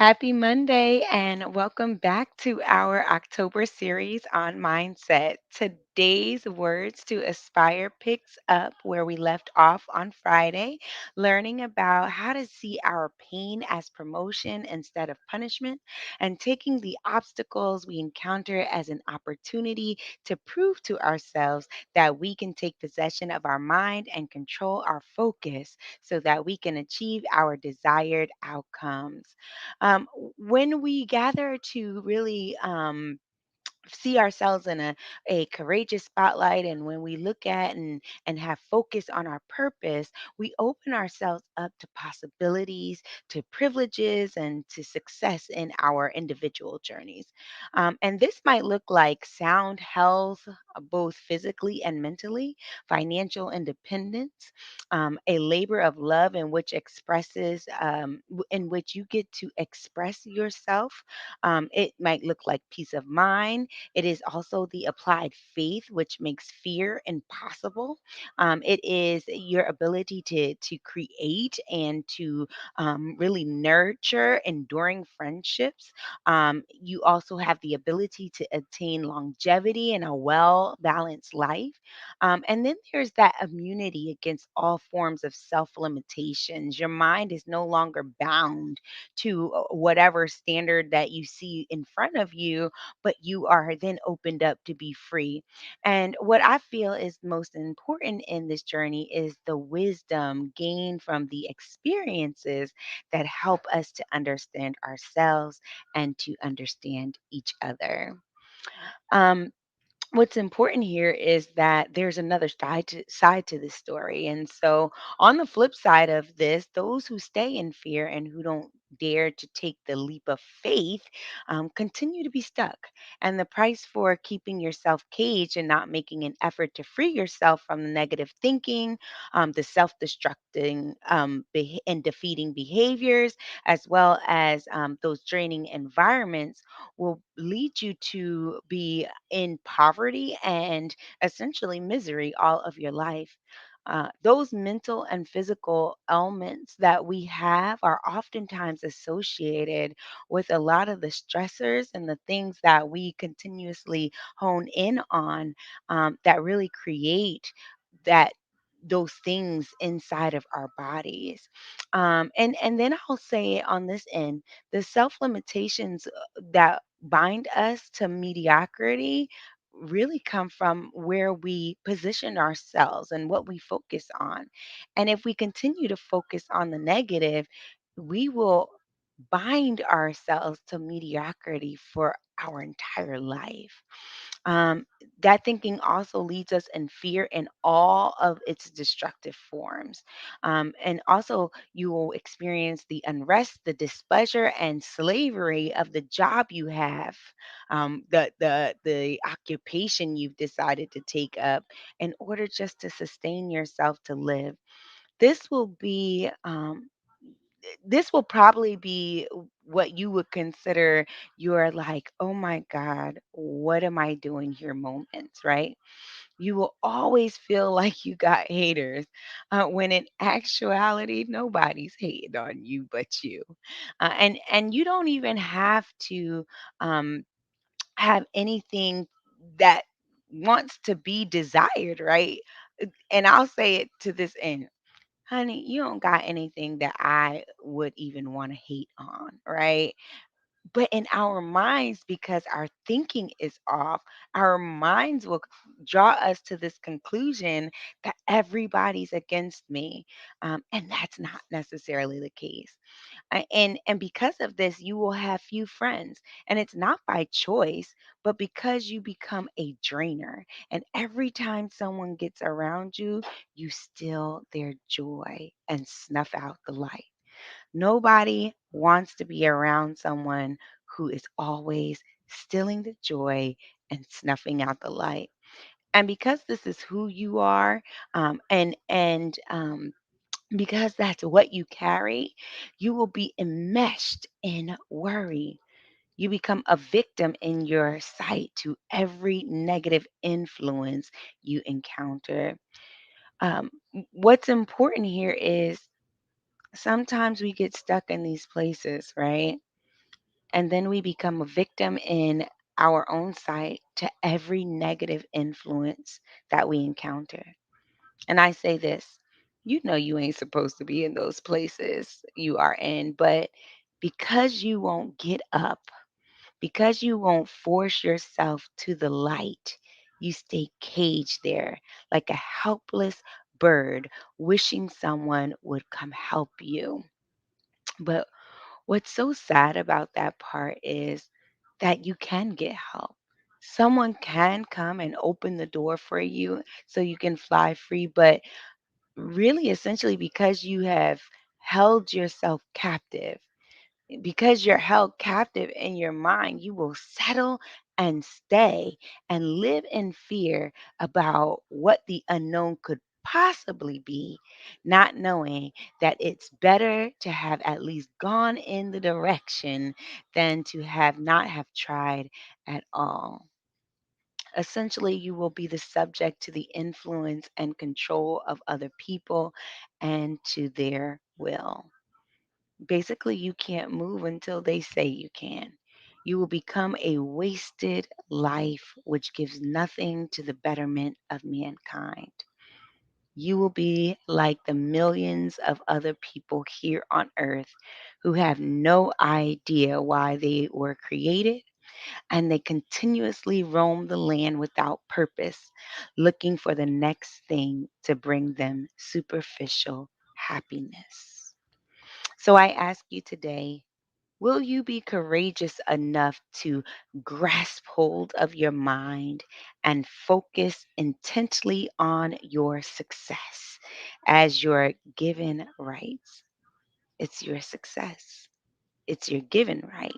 Happy Monday and welcome back to our October series on mindset. Today's words to aspire picks up where we left off on Friday, learning about how to see our pain as promotion instead of punishment and taking the obstacles we encounter as an opportunity to prove to ourselves that we can take possession of our mind and control our focus so that we can achieve our desired outcomes. When we gather to really see ourselves in a courageous spotlight, and when we look at and have focus on our purpose, we open ourselves up to possibilities, to privileges, and to success in our individual journeys. And this might look like sound health, both physically and mentally, financial independence, a labor of love in which in which you get to express yourself. It might look like peace of mind. It is also the applied faith, which makes fear impossible. It is your ability to create and to really nurture enduring friendships. You also have the ability to attain longevity and a well balanced life. And then there's that immunity against all forms of self limitations. Your mind is no longer bound to whatever standard that you see in front of you, but you are then opened up to be free. And what I feel is most important in this journey is the wisdom gained from the experiences that help us to understand ourselves and to understand each other. Um, what's important here is that there's another side to this story. And so, on the flip side of this, those who stay in fear and who don't dare to take the leap of faith continue to be stuck. And the price for keeping yourself caged and not making an effort to free yourself from the negative thinking, the self destructing and defeating behaviors, as well as those draining environments, will lead you to be in poverty and essentially misery all of your life. Those mental and physical ailments that we have are oftentimes associated with a lot of the stressors and the things that we continuously hone in on that really create that those things inside of our bodies. And then I'll say on this end, the self limitations that bind us to mediocrity really come from where we position ourselves and what we focus on. And if we continue to focus on the negative, we will bind ourselves to mediocrity for our entire life. Um, that thinking also leads us in fear in all of its destructive forms. And also, you will experience the unrest, the displeasure, and slavery of the job you have, the occupation you've decided to take up in order just to sustain yourself to live. This will be this will probably be what you would consider your like, oh my God, what am I doing here moments, right? You will always feel like you got haters when in actuality, nobody's hating on you but you. And you don't even have to um, have anything that wants to be desired, right? And I'll say it to this end. Honey, you don't got anything that I would even want to hate on, right? But in our minds, because our thinking is off, our minds will draw us to this conclusion that everybody's against me. And that's not necessarily the case. And because of this, you will have few friends. And it's not by choice, but because you become a drainer. And every time someone gets around you, you steal their joy and snuff out the light. Nobody wants to be around someone who is always stealing the joy and snuffing out the light. And because this is who you are, and because that's what you carry, you will be enmeshed in worry. You become a victim in your sight to every negative influence you encounter. What's important here is sometimes we get stuck in these places, right? And then we become a victim in our own sight to every negative influence that we encounter. And I say this, you know, you ain't supposed to be in those places you are in, but because you won't get up, because you won't force yourself to the light, you stay caged there like a helpless bird wishing someone would come help you. But what's so sad about that part is that you can get help. Someone can come and open the door for you so you can fly free, but really, essentially, because you have held yourself captive, because you're held captive in your mind, you will settle and stay and live in fear about what the unknown could possibly be, not knowing that it's better to have at least gone in the direction than to have not have tried at all. Essentially, you will be the subject to the influence and control of other people and to their will. Basically, you can't move until they say you can. You will become a wasted life which gives nothing to the betterment of mankind. You will be like the millions of other people here on earth who have no idea why they were created, and they continuously roam the land without purpose, looking for the next thing to bring them superficial happiness. So I ask you today, will you be courageous enough to grasp hold of your mind and focus intently on your success as your given rights? It's your success, it's your given right.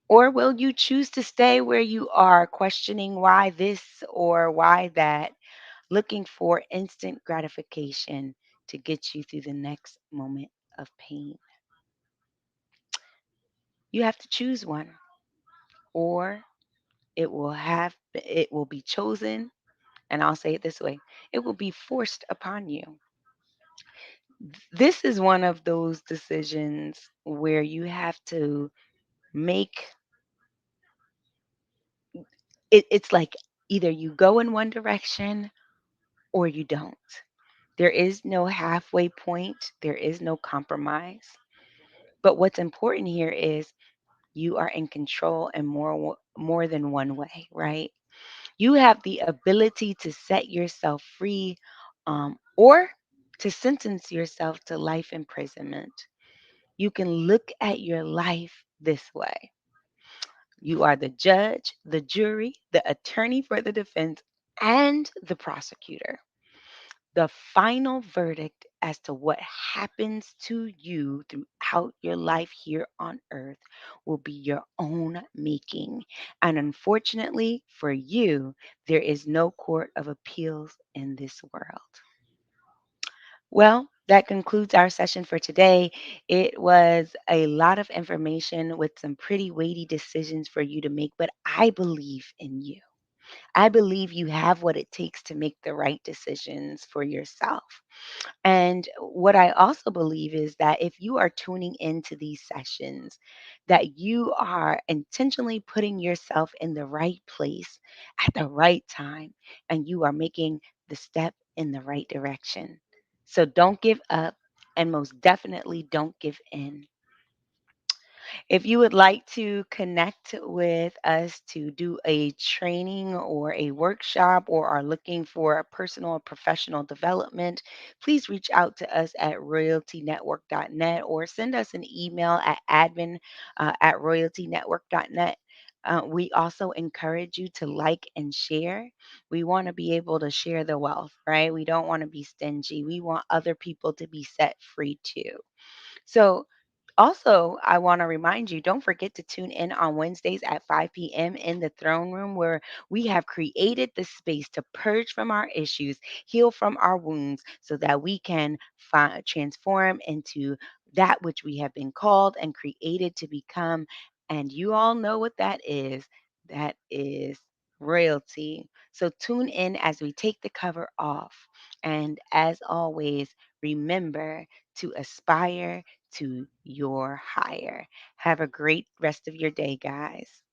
Or will you choose to stay where you are, questioning why this or why that, looking for instant gratification to get you through the next moment of pain? You have to choose one, or it will be chosen, and I'll say it this way, it will be forced upon you. This is one of those decisions where you have to make it's like either you go in one direction or you don't. There is no halfway point, there is no compromise. But what's important here is you are in control in more than one way, right? You have the ability to set yourself free, or to sentence yourself to life imprisonment. You can look at your life this way: you are the judge, the jury, the attorney for the defense, and the prosecutor. The final verdict as to what happens to you throughout your life here on earth will be your own making. And unfortunately for you, there is no court of appeals in this world. Well, that concludes our session for today. It was a lot of information with some pretty weighty decisions for you to make, but I believe in you. I believe you have what it takes to make the right decisions for yourself. And what I also believe is that if you are tuning into these sessions, that you are intentionally putting yourself in the right place at the right time, and you are making the step in the right direction. So don't give up, and most definitely don't give in. If you would like to connect with us to do a training or a workshop, or are looking for a personal or professional development, please reach out to us at royaltynetwork.net, or send us an email at admin at royaltynetwork.net. We also encourage you to like and share. We want to be able to share the wealth, right? We don't want to be stingy. We want other people to be set free too. So, also, I want to remind you, don't forget to tune in on Wednesdays at 5 p.m. in the throne room, where we have created the space to purge from our issues, heal from our wounds, so that we can transform into that which we have been called and created to become. And you all know what that is. That is royalty. So tune in as we take the cover off. And as always, remember to aspire to your higher. Have a great rest of your day, guys.